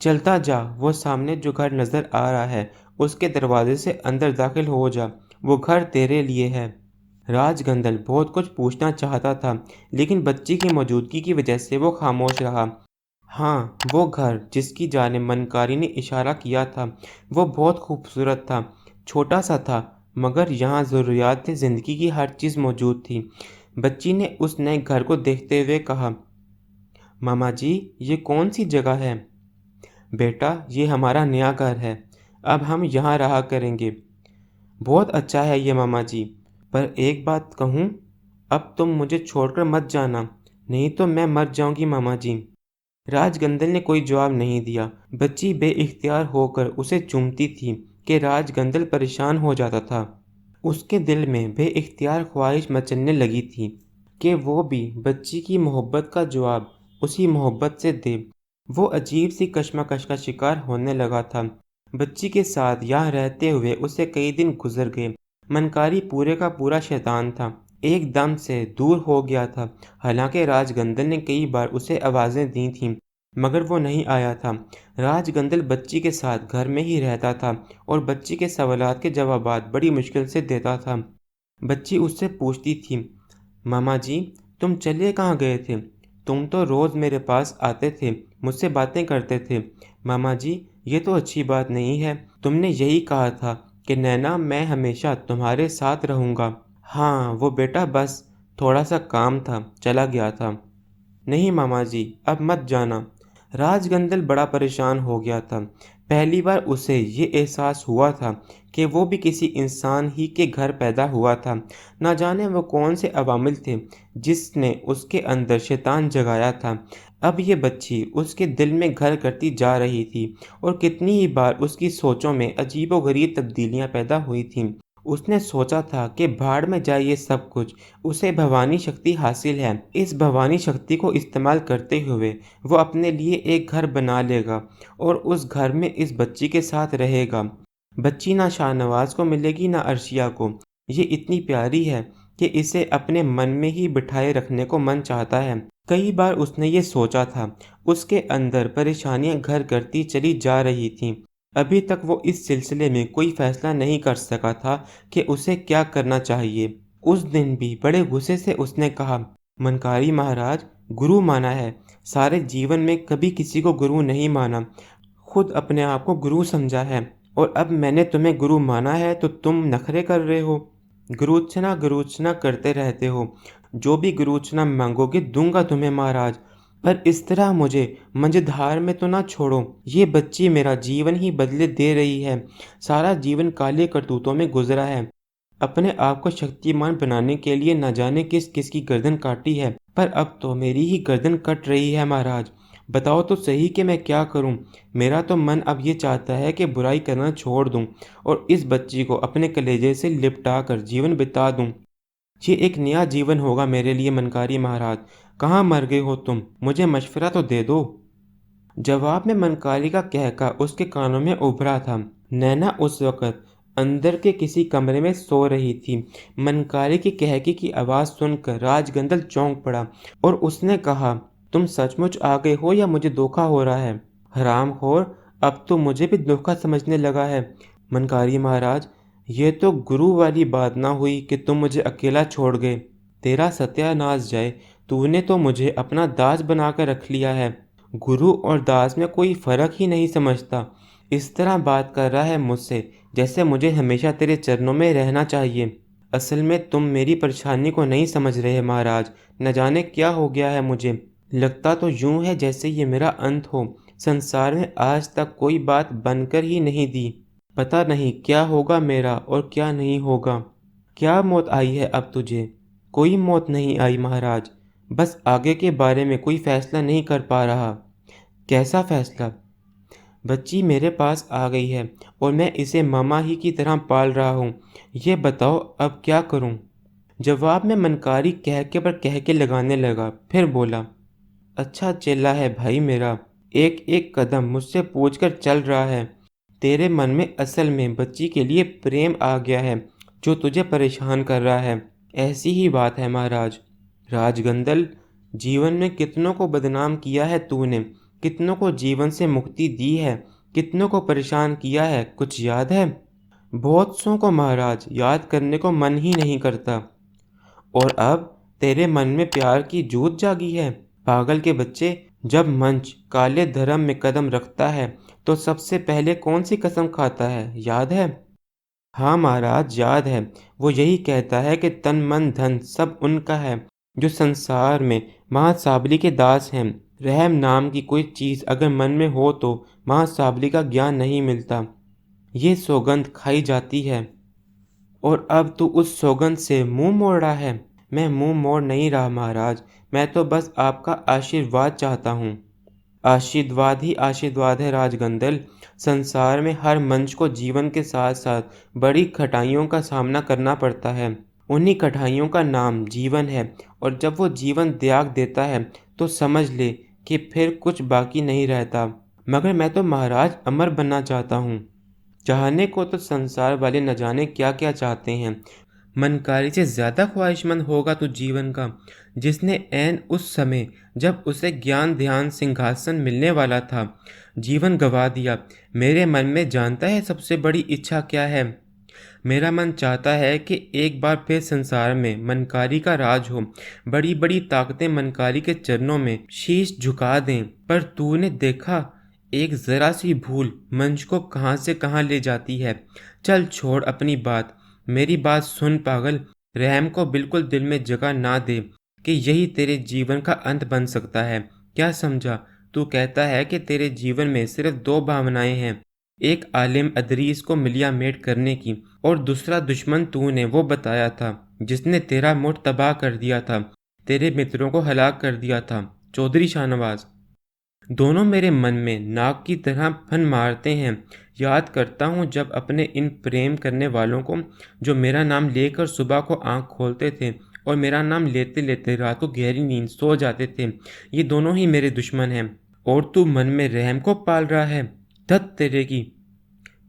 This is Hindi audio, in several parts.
चलता जा, वो सामने जो घर नज़र आ रहा है, उसके दरवाजे से अंदर दाखिल हो जा, वो घर तेरे लिए है। राजगंदल बहुत कुछ पूछना चाहता था, लेकिन बच्ची की मौजूदगी की वजह से वो खामोश रहा। हाँ, वो घर जिसकी जाने मनकारी ने इशारा किया था, वो बहुत खूबसूरत था। छोटा सा था, मगर यहाँ ज़रूरियात ज़िंदगी की हर चीज़ मौजूद थी। बच्ची ने उस नए घर को देखते हुए कहा, मामा जी, ये कौन सी जगह है? बेटा, ये हमारा नया घर है। अब हम यहाँ रहा करेंगे। बहुत अच्छा है ये मामा जी, पर एक बात कहूँ, अब तुम मुझे छोड़कर मत जाना, नहीं तो मैं मर जाऊंगी मामा जी। राजगंदल ने कोई जवाब नहीं दिया। बच्ची बेइख्तियार होकर उसे चूमती थी कि राजगंदल परेशान हो जाता था। उसके दिल में बेइख्तियार ख्वाहिश मचलने लगी थी कि वो भी बच्ची की मोहब्बत का जवाब उसी मोहब्बत से दे। वो अजीब सी कशमकश का शिकार होने लगा था। बच्ची के साथ यहाँ रहते हुए उसे कई दिन गुजर गए। मनकारी पूरे का पूरा शैतान था, एकदम से दूर हो गया था। हालांकि राजगंदल ने कई बार उसे आवाज़ें दी थीं, मगर वो नहीं आया था। राजगंदल बच्ची के साथ घर में ही रहता था और बच्ची के सवालात के जवाबात बड़ी मुश्किल से देता था। बच्ची उससे पूछती थी, मामा जी, तुम चले कहाँ गए थे? तुम तो रोज़ मेरे पास आते थे, मुझसे बातें करते थे। मामा जी, ये तो अच्छी बात नहीं है। तुमने यही कहा था कि नैना, मैं हमेशा तुम्हारे साथ रहूँगा। हाँ, वो बेटा बस थोड़ा सा काम था, चला गया था। नहीं मामा जी, अब मत जाना। राजगंदल बड़ा परेशान हो गया था। पहली बार उसे ये एहसास हुआ था कि वो भी किसी इंसान ही के घर पैदा हुआ था। ना जाने वो कौन से अवामिल थे जिसने उसके अंदर शैतान जगाया था। अब ये बच्ची उसके दिल में घर करती जा रही थी और कितनी ही बार उसकी सोचों में अजीबोगरीब तब्दीलियां पैदा हुई थीं। उसने सोचा था कि भाड़ में जाए ये सब कुछ, उसे भवानी शक्ति हासिल है। इस भवानी शक्ति को इस्तेमाल करते हुए वो अपने लिए एक घर बना लेगा और उस घर में इस बच्ची के साथ रहेगा। बच्ची ना शाहनवाज को मिलेगी ना अर्शिया को। ये इतनी प्यारी है कि इसे अपने मन में ही बिठाए रखने को मन चाहता है। कई बार उसने ये सोचा था। उसके अंदर परेशानियां घर करती चली जा रही थीं। अभी तक वो इस सिलसिले में कोई फैसला नहीं कर सका था कि उसे क्या करना चाहिए। उस दिन भी बड़े गुस्से से उसने कहा, मनकारी महाराज, गुरु माना है, सारे जीवन में कभी किसी को गुरु नहीं माना, खुद अपने आप को गुरु समझा है, और अब मैंने तुम्हें गुरु माना है तो तुम नखरे कर रहे हो, गुरुचना गुरुचना करते रहते हो। जो भी गुरुचना मांगोगे दूंगा तुम्हें महाराज, पर इस तरह मुझे मझधार में तो ना छोड़ो। ये बच्ची मेरा जीवन ही बदले दे रही है। सारा जीवन काले करतूतों में गुजरा है। अपने आप को शक्तिमान बनाने के लिए न जाने किस किस की गर्दन काटी है, पर अब तो मेरी ही गर्दन कट रही है महाराज। बताओ तो सही कि मैं क्या करूं। मेरा तो मन अब ये चाहता है कि बुराई करना छोड़ दूं और इस बच्ची को अपने कलेजे से लिपटा कर जीवन बिता दूं। ये एक नया जीवन होगा मेरे लिए मनकारी महाराज। कहाँ मर गए हो तुम? मुझे मशवरा तो दे दो। जवाब में मनकारी का कहका उसके कानों में उभरा था। नैना उस वक़्त अंदर के किसी कमरे में सो रही थी। मनकारी की कहके की आवाज़ सुनकर राजगंदल चौंक पड़ा और उसने कहा, तुम सचमुच आ गए हो या मुझे धोखा हो रहा है? हरामखोर, अब तो मुझे भी धोखा समझने लगा है। मनकारी महाराज, ये तो गुरु वाली बात ना हुई कि तुम मुझे अकेला छोड़ गए। तेरा सत्यानाश जाए, तूने तो मुझे अपना दास बनाकर रख लिया है। गुरु और दास में कोई फ़र्क ही नहीं समझता। इस तरह बात कर रहा है मुझसे जैसे मुझे हमेशा तेरे चरणों में रहना चाहिए। असल में तुम मेरी परेशानी को नहीं समझ रहे महाराज। न जाने क्या हो गया है मुझे। लगता तो यूं है जैसे ये मेरा अंत हो। संसार में आज तक कोई बात बनकर ही नहीं दी। पता नहीं क्या होगा मेरा और क्या नहीं होगा। क्या मौत आई है अब तुझे? कोई मौत नहीं आई महाराज, बस आगे के बारे में कोई फैसला नहीं कर पा रहा। कैसा फैसला? बच्ची मेरे पास आ गई है और मैं इसे मामा ही की तरह पाल रहा हूँ। ये बताओ अब क्या करूँ? जवाब में मनकारी कहके पर कहके लगाने लगा, फिर बोला, अच्छा चेला है भाई मेरा, एक एक कदम मुझसे पूछकर चल रहा है। तेरे मन में असल में बच्ची के लिए प्रेम आ गया है जो तुझे परेशान कर रहा है। ऐसी ही बात है महाराज। राजगंदल, जीवन में कितनों को बदनाम किया है तूने, कितनों को जीवन से मुक्ति दी है, कितनों को परेशान किया है, कुछ याद है? बहुत सौ को महाराज, याद करने को मन ही नहीं करता। और अब तेरे मन में प्यार की जोत जागी है। पागल के बच्चे, जब मंच काले धर्म में कदम रखता है तो सबसे पहले कौन सी कसम खाता है, याद है? हाँ महाराज, याद है। वो यही कहता है कि तन मन धन सब उनका है जो संसार में महासाबली के दास हैं। रहम नाम की कोई चीज़ अगर मन में हो तो महासाबली का ज्ञान नहीं मिलता। ये सौगंध खाई जाती है और अब तू उस सौगंध से मुंह मोड़ रहा है। मैं मुंह मोड़ नहीं रहा महाराज, मैं तो बस आपका आशीर्वाद चाहता हूँ। आशीर्वाद ही आशीर्वाद है राजगंदल। संसार में हर मनुष्य को जीवन के साथ साथ बड़ी कठिनाइयों का सामना करना पड़ता है। उन्हीं कठिनाइयों का नाम जीवन है, और जब वो जीवन त्याग देता है तो समझ ले कि फिर कुछ बाकी नहीं रहता। मगर मैं तो महाराज अमर बनना चाहता हूँ। चाहने को तो संसार वाले न जाने क्या क्या चाहते हैं। मनकारी से ज्यादा ख्वाहिशमंद होगा तो जीवन का, जिसने ऐन उस समय जब उसे ज्ञान ध्यान सिंहासन मिलने वाला था जीवन गवा दिया। मेरे मन में जानता है सबसे बड़ी इच्छा क्या है? मेरा मन चाहता है कि एक बार फिर संसार में मनकारी का राज हो। बड़ी बड़ी ताकतें मनकारी के चरणों में शीश झुका दें। पर तूने देखा, एक जरा सी भूल मंच को कहां से कहां ले जाती है। चल छोड़ अपनी बात, मेरी बात सुन पागल। रहम को बिल्कुल दिल में जगह ना दे कि यही तेरे जीवन का अंत बन सकता है। क्या समझा? तू कहता है कि तेरे जीवन में सिर्फ दो भावनाएं हैं, एक आलिम अदरीस को मिलिया मेट करने की, और दूसरा दुश्मन तूने वो बताया था जिसने तेरा मुठ तबाह कर दिया था, तेरे मित्रों को हलाक कर दिया था, चौधरी शाहनवाज। दोनों मेरे मन में नाग की तरह फन मारते हैं। याद करता हूँ जब अपने इन प्रेम करने वालों को, जो मेरा नाम लेकर सुबह को आंख खोलते थे और मेरा नाम लेते लेते रात को गहरी नींद सो जाते थे। ये दोनों ही मेरे दुश्मन हैं, और तू मन में रहम को पाल रहा है। धत तेरे की।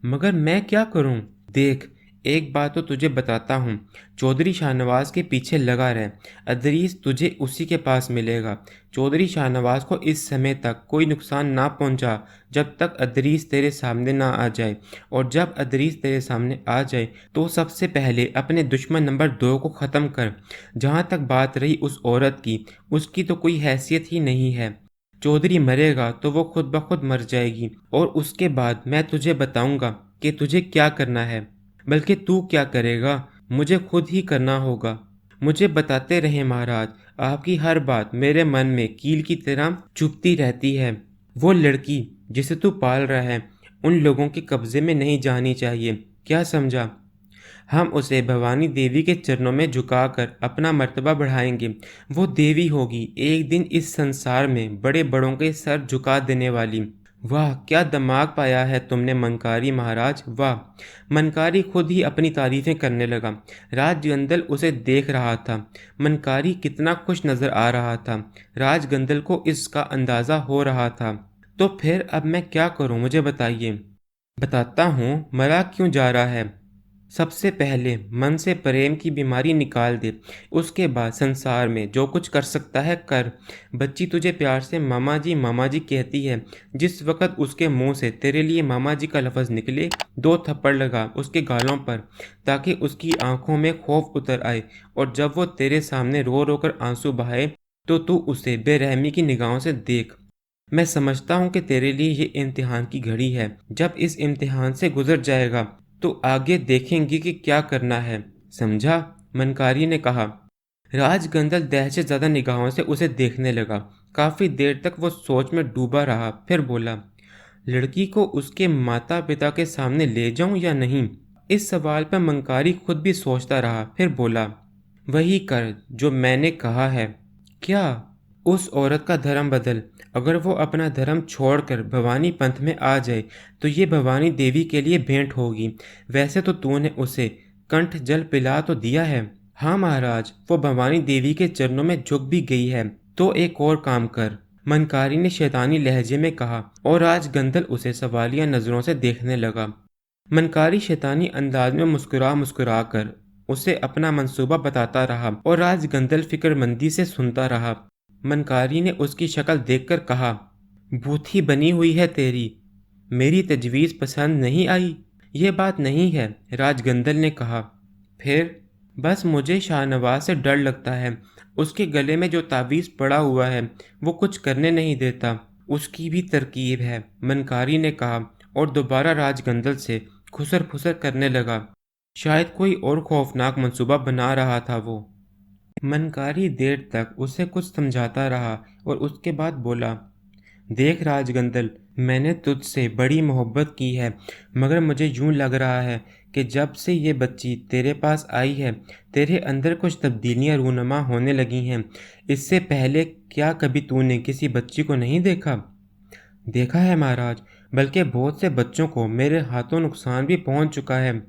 मगर मैं क्या करूं? देख, एक बात तो तुझे बताता हूँ, चौधरी शाहनवाज के पीछे लगा रहे। अदरीस तुझे उसी के पास मिलेगा। चौधरी शाहनवाज को इस समय तक कोई नुकसान ना पहुँचा जब तक अदरीस तेरे सामने ना आ जाए, और जब अदरीस तेरे सामने आ जाए तो सबसे पहले अपने दुश्मन नंबर 2 को ख़त्म कर। जहाँ तक बात रही उस औरत की, उसकी तो कोई हैसियत ही नहीं है। चौधरी मरेगा तो वो खुद ब खुद मर जाएगी, और उसके बाद मैं तुझे बताऊंगा कि तुझे क्या करना है। बल्कि तू क्या करेगा, मुझे खुद ही करना होगा। मुझे बताते रहे महाराज, आपकी हर बात मेरे मन में कील की तरह चुभती रहती है। वो लड़की जिसे तू पाल रहा है उन लोगों के कब्जे में नहीं जानी चाहिए। क्या समझा? हम उसे भवानी देवी के चरणों में झुकाकर अपना मर्तबा बढ़ाएंगे। वो देवी होगी एक दिन इस संसार में बड़े बड़ों के सर झुका देने वाली। वाह, क्या दिमाग पाया है तुमने मनकारी महाराज, वाह। मनकारी खुद ही अपनी तारीफें करने लगा। राजगंदल उसे देख रहा था। मनकारी कितना खुश नजर आ रहा था। राजगंदल को इसका अंदाजा हो रहा था। तो फिर अब मैं क्या करूं, मुझे बताइए। बताता हूँ, मरा क्यों जा रहा है। सबसे पहले मन से प्रेम की बीमारी निकाल दे, उसके बाद संसार में जो कुछ कर सकता है कर। बच्ची तुझे प्यार से मामा जी कहती है। जिस वक़्त उसके मुंह से तेरे लिए मामा जी का लफ्ज़ निकले, 2 थप्पड़ लगा उसके गालों पर, ताकि उसकी आंखों में खौफ उतर आए, और जब वो तेरे सामने रो रो कर आंसू बहाए तो तू उसे बेरहमी की निगाहों से देख। मैं समझता हूँ कि तेरे लिए ये इम्तिहान की घड़ी है। जब इस इम्तिहान से गुजर जाएगा तो आगे देखेंगे कि क्या करना है, समझा? मनकारी ने कहा। राजगंदल दहशत ज़्यादा निगाहों से उसे देखने लगा। काफ़ी देर तक वो सोच में डूबा रहा, फिर बोला, लड़की को उसके माता पिता के सामने ले जाऊं या नहीं? इस सवाल पर मनकारी खुद भी सोचता रहा, फिर बोला, वही कर जो मैंने कहा है। क्या? उस औरत का धर्म बदल। अगर वो अपना धर्म छोड़कर भवानी पंथ में आ जाए तो ये भवानी देवी के लिए भेंट होगी। वैसे तो तूने उसे कंठ जल पिला तो दिया है। हाँ महाराज, वो भवानी देवी के चरणों में झुक भी गई है। तो एक और काम कर, मनकारी ने शैतानी लहजे में कहा, और राजगंदल उसे सवालिया नजरों से देखने लगा। मनकारी शैतानी अंदाज में मुस्कुरा मुस्कुरा कर उसे अपना मंसूबा बताता रहा, और राजगंदल फिक्रमंदी से सुनता रहा। मनकारी ने उसकी शक्ल देखकर कहा, बूथी बनी हुई है तेरी। मेरी तजवीज़ पसंद नहीं आई। ये बात नहीं है, राजगंदल ने कहा। फिर? बस मुझे शाहनवाज से डर लगता है। उसके गले में जो तावीज़ पड़ा हुआ है वो कुछ करने नहीं देता। उसकी भी तरकीब है, मनकारी ने कहा और दोबारा राजगंदल से खुसर फुसर करने लगा। शायद कोई और खौफनाक मंसूबा बना रहा था वो। मनकारी देर तक उसे कुछ समझाता रहा और उसके बाद बोला, देख राजगंदल, मैंने तुझसे बड़ी मोहब्बत की है, मगर मुझे यूं लग रहा है कि जब से ये बच्ची तेरे पास आई है तेरे अंदर कुछ तब्दीलियां रूनुमा होने लगी हैं। इससे पहले क्या कभी तूने किसी बच्ची को नहीं देखा? देखा है महाराज, बल्कि बहुत से बच्चों को मेरे हाथों नुकसान भी पहुंच चुका है,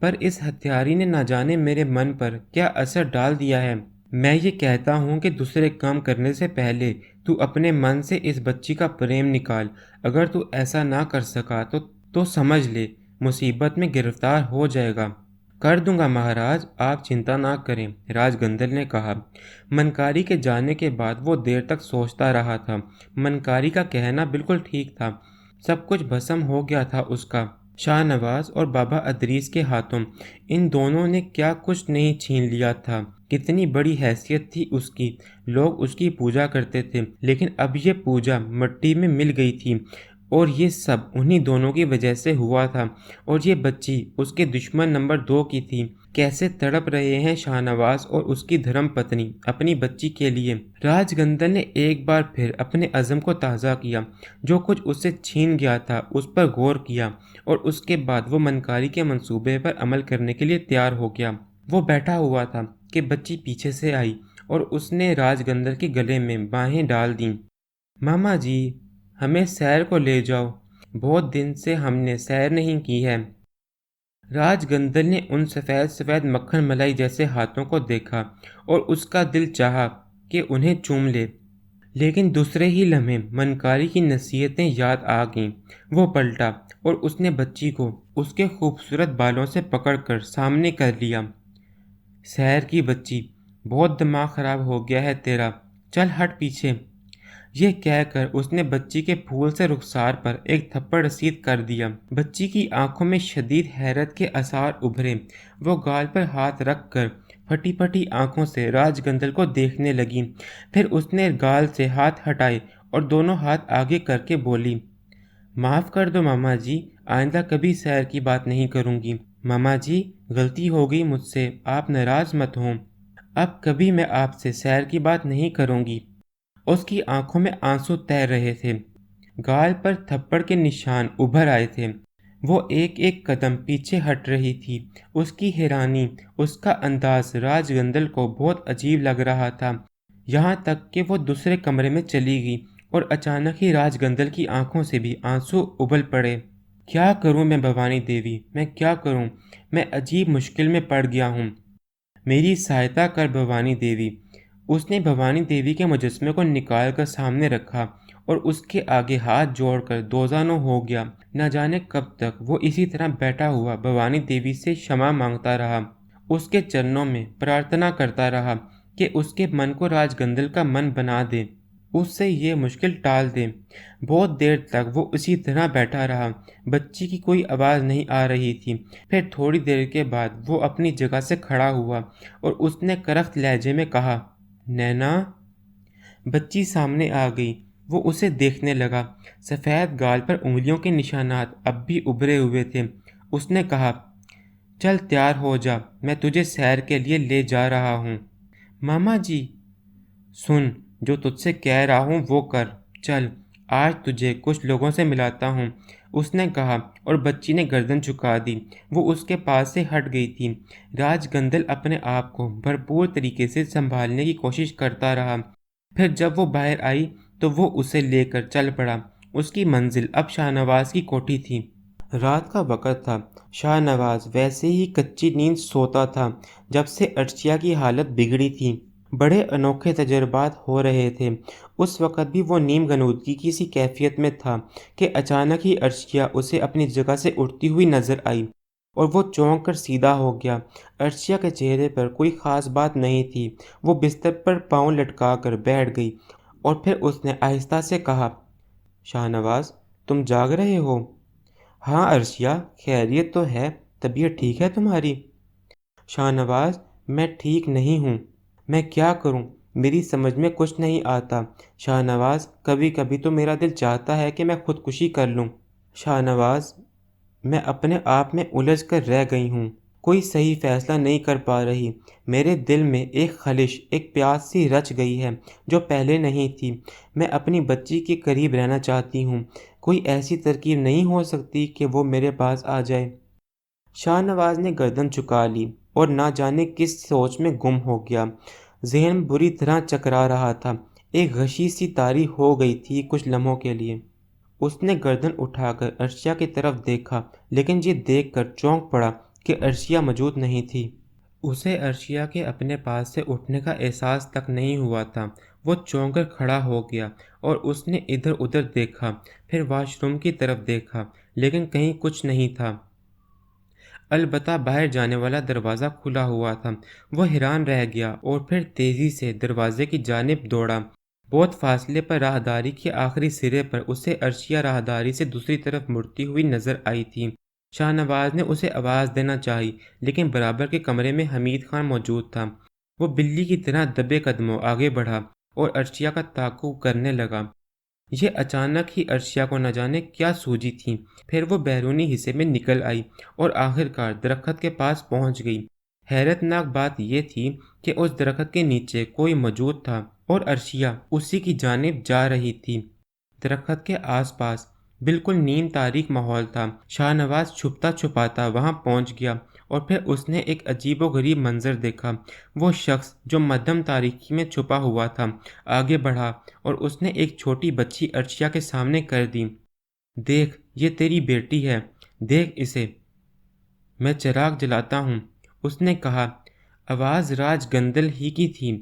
पर इस हत्यारी ने न जाने मेरे मन पर क्या असर डाल दिया है। मैं ये कहता हूँ कि दूसरे काम करने से पहले तू अपने मन से इस बच्ची का प्रेम निकाल। अगर तू ऐसा ना कर सका तो समझ ले मुसीबत में गिरफ्तार हो जाएगा। कर दूंगा महाराज, आप चिंता ना करें, राजगंदल ने कहा। मनकारी के जाने के बाद वो देर तक सोचता रहा था। मनकारी का कहना बिल्कुल ठीक था। सब कुछ भस्म हो गया था उसका। शाहनवाज और बाबा अदरीस के हाथों इन दोनों ने क्या कुछ नहीं छीन लिया था। कितनी बड़ी हैसियत थी उसकी, लोग उसकी पूजा करते थे, लेकिन अब ये पूजा मिट्टी में मिल गई थी और ये सब उन्हीं दोनों की वजह से हुआ था। और ये बच्ची उसके दुश्मन नंबर 2 की थी। कैसे तड़प रहे हैं शाहनवाज और उसकी धर्म पत्नी अपनी बच्ची के लिए। राजगंदल ने एक बार फिर अपने अज़म को ताज़ा किया। जो कुछ उससे छीन गया था उस पर गौर किया और उसके बाद वो मनकारी के मंसूबे पर अमल करने के लिए तैयार हो गया। वो बैठा हुआ था कि बच्ची पीछे से आई और उसने राजगंदल के गले में बाहें डाल दी। मामा जी, हमें सैर को ले जाओ, बहुत दिन से हमने सैर नहीं की है। राजगंदल ने उन सफ़ेद सफ़ेद मक्खन मलाई जैसे हाथों को देखा और उसका दिल चाहा कि उन्हें चूम ले, लेकिन दूसरे ही लम्हे मनकारी की नसीहतें याद आ गईं। वो पलटा और उसने बच्ची को उसके खूबसूरत बालों से पकड़कर सामने कर लिया। शहर की बच्ची, बहुत दिमाग खराब हो गया है तेरा, चल हट पीछे। यह कहकर उसने बच्ची के फूल से रुखसार पर एक थप्पड़ रसीद कर दिया। बच्ची की आंखों में शदीद हैरत के आसार उभरे। वो गाल पर हाथ रख कर फटी फटी आंखों से राजगंदल को देखने लगी। फिर उसने गाल से हाथ हटाए और दोनों हाथ आगे करके बोली, माफ़ कर दो मामा जी, आइंदा कभी सैर की बात नहीं करूँगी। मामा जी, गलती हो गई मुझसे, आप नाराज़ मत हों। अब कभी मैं आपसे सैर की बात नहीं करूँगी। उसकी आंखों में आंसू तैर रहे थे। गाल पर थप्पड़ के निशान उभर आए थे। वो एक एक कदम पीछे हट रही थी। उसकी हैरानी, उसका अंदाज राजगंदल को बहुत अजीब लग रहा था। यहाँ तक कि वो दूसरे कमरे में चली गई और अचानक ही राजगंदल की आंखों से भी आंसू उबल पड़े। क्या करूं मैं भवानी देवी, मैं क्या करूं? मैं अजीब मुश्किल में पड़ गया हूँ। मेरी सहायता कर भवानी देवी। उसने भवानी देवी के मुजस्मे को निकाल कर सामने रखा और उसके आगे हाथ जोड़कर दोजानो हो गया। न जाने कब तक वो इसी तरह बैठा हुआ भवानी देवी से क्षमा मांगता रहा, उसके चरणों में प्रार्थना करता रहा कि उसके मन को राजगंदल का मन बना दे, उससे ये मुश्किल टाल दे। बहुत देर तक वो उसी तरह बैठा रहा। बच्ची की कोई आवाज़ नहीं आ रही थी। फिर थोड़ी देर के बाद वो अपनी जगह से खड़ा हुआ और उसने करख्त लहजे में कहा, नैना। बच्ची सामने आ गई। वो उसे देखने लगा। सफ़ेद गाल पर उंगलियों के निशानात अब भी उभरे हुए थे। उसने कहा, चल तैयार हो जा, मैं तुझे सैर के लिए ले जा रहा हूँ। मामा जी, सुन, जो तुझसे कह रहा हूँ वो कर। चल, आज तुझे कुछ लोगों से मिलाता हूँ, उसने कहा और बच्ची ने गर्दन झुका दी। वो उसके पास से हट गई थी। राजगंदल अपने आप को भरपूर तरीके से संभालने की कोशिश करता रहा। फिर जब वो बाहर आई तो वो उसे लेकर चल पड़ा। उसकी मंजिल अब शाहनवाज की कोठी थी। रात का वक़्त था। शाहनवाज वैसे ही कच्ची नींद सोता था जब से अर्शिया की हालत बिगड़ी थी। बड़े अनोखे तजुर्बात हो रहे थे। उस वक़्त भी वो नीम गनूदगी की सी कैफियत में था कि अचानक ही अर्शिया उसे अपनी जगह से उठती हुई नज़र आई और वो चौंक कर सीधा हो गया। अर्शिया के चेहरे पर कोई ख़ास बात नहीं थी। वो बिस्तर पर पाँव लटका कर बैठ गई और फिर उसने आहिस्ता से कहा, शाहनवाज, तुम जाग रहे हो? हाँ अर्शिया, खैरियत तो है। तबीयत ठीक है तुम्हारी? शाहनवाज, मैं ठीक नहीं हूँ। मैं क्या करूँ? मेरी समझ में कुछ नहीं आता। शाहनवाज, कभी कभी तो मेरा दिल चाहता है कि मैं खुदकुशी कर लूँ। शाहनवाज, मैं अपने आप में उलझ कर रह गई हूँ। कोई सही फैसला नहीं कर पा रही। मेरे दिल में एक खलिश, एक प्यास सी रच गई है जो पहले नहीं थी। मैं अपनी बच्ची के करीब रहना चाहती हूँ। कोई ऐसी तरकीब नहीं हो सकती कि वो मेरे पास आ जाए? शाहनवाज ने गर्दन झुका ली और ना जाने किस सोच में गुम हो गया। ज़हन बुरी तरह चकरा रहा था। एक गशी सी तारी हो गई थी कुछ लम्हों के लिए। उसने गर्दन उठाकर अर्शिया की तरफ देखा, लेकिन ये देखकर चौंक पड़ा कि अर्शिया मौजूद नहीं थी। उसे अर्शिया के अपने पास से उठने का एहसास तक नहीं हुआ था। वो चौंक कर खड़ा हो गया और उसने इधर उधर देखा, फिर वॉशरूम की तरफ देखा, लेकिन कहीं कुछ नहीं था। अलबत्ता बाहर जाने वाला दरवाज़ा खुला हुआ था। वो हैरान रह गया और फिर तेज़ी से दरवाजे की जानिब दौड़ा। बहुत फासले पर राहदारी के आखिरी सिरे पर उसे अर्शिया राहदारी से दूसरी तरफ मुड़ती हुई नजर आई थी। शाहनवाज ने उसे आवाज़ देना चाही, लेकिन बराबर के कमरे में हमीद खान मौजूद था। वो बिल्ली की तरह दबे कदमों आगे बढ़ा और अर्शिया का ताक़ुब करने लगा। ये अचानक ही अर्शिया को न जाने क्या सूझी थी। फिर वो बैरूनी हिस्से में निकल आई और आखिरकार दरख्त के पास पहुंच गई। हैरतनाक बात यह थी कि उस दरख्त के नीचे कोई मौजूद था और अर्शिया उसी की जानिब जा रही थी। दरख्त के आसपास बिल्कुल नीम तारीख माहौल था। शाहनवाज छुपता छुपाता वहां पहुंच गया और फिर उसने एक अजीबोगरीब मंजर देखा। वो शख्स जो मध्यम तारीकी में छुपा हुआ था आगे बढ़ा और उसने एक छोटी बच्ची अर्शिया के सामने कर दी। देख, ये तेरी बेटी है, देख इसे। मैं चिराग जलाता हूँ, उसने कहा। आवाज़ राज गंदल ही की थी।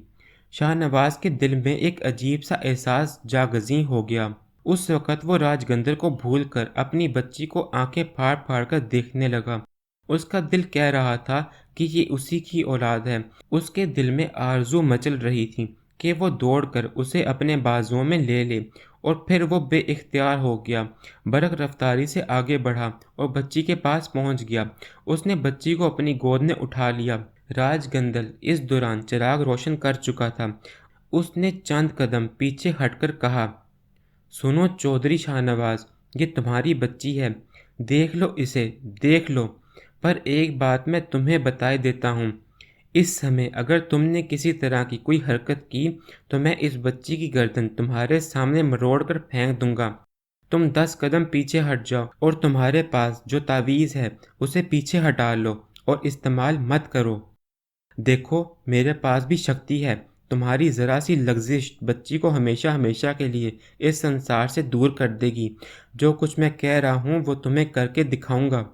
शाहनवाज के दिल में एक अजीब सा एहसास जागज़ी हो गया। उस वक़्त वो राजगंदल को भूलकर अपनी बच्ची को आंखें फाड़ फाड़ कर देखने लगा। उसका दिल कह रहा था कि ये उसी की औलाद है। उसके दिल में आरज़ू मचल रही थी कि वो दौड़कर उसे अपने बाजुओं में ले ले, और फिर वो बेइख्तियार हो गया। बरक रफ्तारी से आगे बढ़ा और बच्ची के पास पहुंच गया। उसने बच्ची को अपनी गोद में उठा लिया। राजगंदल इस दौरान चिराग रोशन कर चुका था। उसने चंद कदम पीछे हटकर कहा, सुनो चौधरी शाहनवाज, ये तुम्हारी बच्ची है। देख लो इसे, देख लो। पर एक बात मैं तुम्हें बताए देता हूँ, इस समय अगर तुमने किसी तरह की कोई हरकत की तो मैं इस बच्ची की गर्दन तुम्हारे सामने मरोड़ कर फेंक दूंगा। तुम 10 कदम पीछे हट जाओ और तुम्हारे पास जो तावीज़ है उसे पीछे हटा लो और इस्तेमाल मत करो। देखो, मेरे पास भी शक्ति है। तुम्हारी ज़रा सी लग़्ज़िश बच्ची को हमेशा हमेशा के लिए इस संसार से दूर कर देगी। जो कुछ मैं कह रहा हूँ वो तुम्हें करके दिखाऊंगा।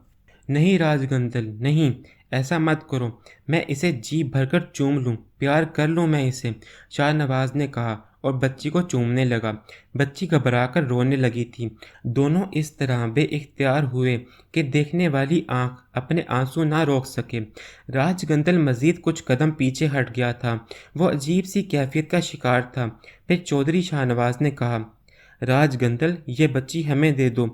नहीं राजगंदल, नहीं, ऐसा मत करो। मैं इसे जी भरकर चूम लूँ, प्यार कर लूँ मैं इसे, शाहनवाज ने कहा और बच्ची को चूमने लगा। बच्ची घबराकर रोने लगी थी। दोनों इस तरह बेइख्तियार हुए कि देखने वाली आंख अपने आंसू ना रोक सके। राजगंदल मजीद कुछ कदम पीछे हट गया था। वो अजीब सी कैफियत का शिकार था। फिर चौधरी शाहनवाज ने कहा, राजगंदल, ये बच्ची हमें दे दो।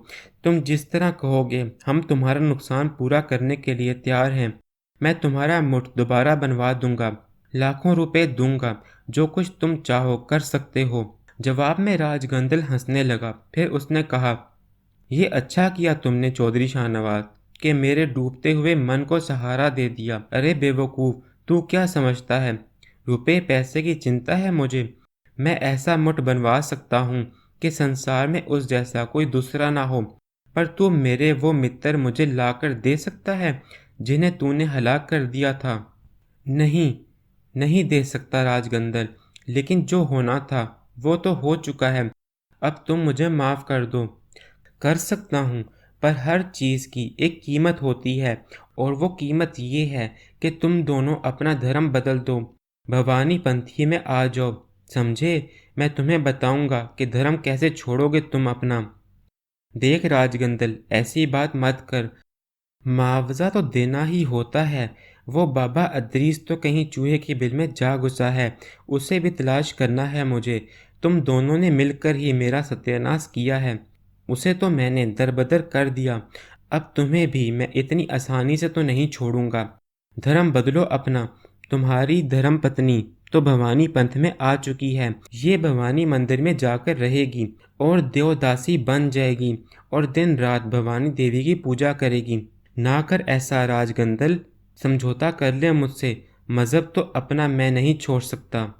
तुम जिस तरह कहोगे हम तुम्हारा नुकसान पूरा करने के लिए तैयार हैं। मैं तुम्हारा मुठ दोबारा बनवा दूंगा, लाखों रुपए दूंगा, जो कुछ तुम चाहो कर सकते हो। जवाब में राजगंदल हंसने लगा। फिर उसने कहा, ये अच्छा किया तुमने चौधरी शाहनवाज कि मेरे डूबते हुए मन को सहारा दे दिया। अरे बेवकूफ़, तू क्या समझता है रुपए पैसे की चिंता है मुझे? मैं ऐसा मुठ बनवा सकता हूँ कि संसार में उस जैसा कोई दूसरा ना हो। पर तू मेरे वो मित्र मुझे लाकर दे सकता है जिन्हें तूने हलाक कर दिया था? नहीं, नहीं दे सकता राजगंदल, लेकिन जो होना था वो तो हो चुका है। अब तुम मुझे माफ़ कर दो। कर सकता हूँ, पर हर चीज़ की एक कीमत होती है, और वो कीमत ये है कि तुम दोनों अपना धर्म बदल दो, भवानी पंथी में आ जाओ। समझे? मैं तुम्हें बताऊंगा कि धर्म कैसे छोड़ोगे तुम अपना। देख राजगंदल, ऐसी बात मत कर। मुआवजा तो देना ही होता है। वो बाबा अदरीस तो कहीं चूहे की बिल में जा घुसा है, उसे भी तलाश करना है मुझे। तुम दोनों ने मिलकर ही मेरा सत्यानाश किया है। उसे तो मैंने दरबदर कर दिया, अब तुम्हें भी मैं इतनी आसानी से तो नहीं छोड़ूंगा। धर्म बदलो अपना। तुम्हारी धर्मपत्नी तो भवानी पंथ में आ चुकी है। ये भवानी मंदिर में जाकर रहेगी और देवदासी बन जाएगी और दिन रात भवानी देवी की पूजा करेगी। ना कर ऐसा राजगंदल, समझौता कर ले मुझसे। मजहब तो अपना मैं नहीं छोड़ सकता।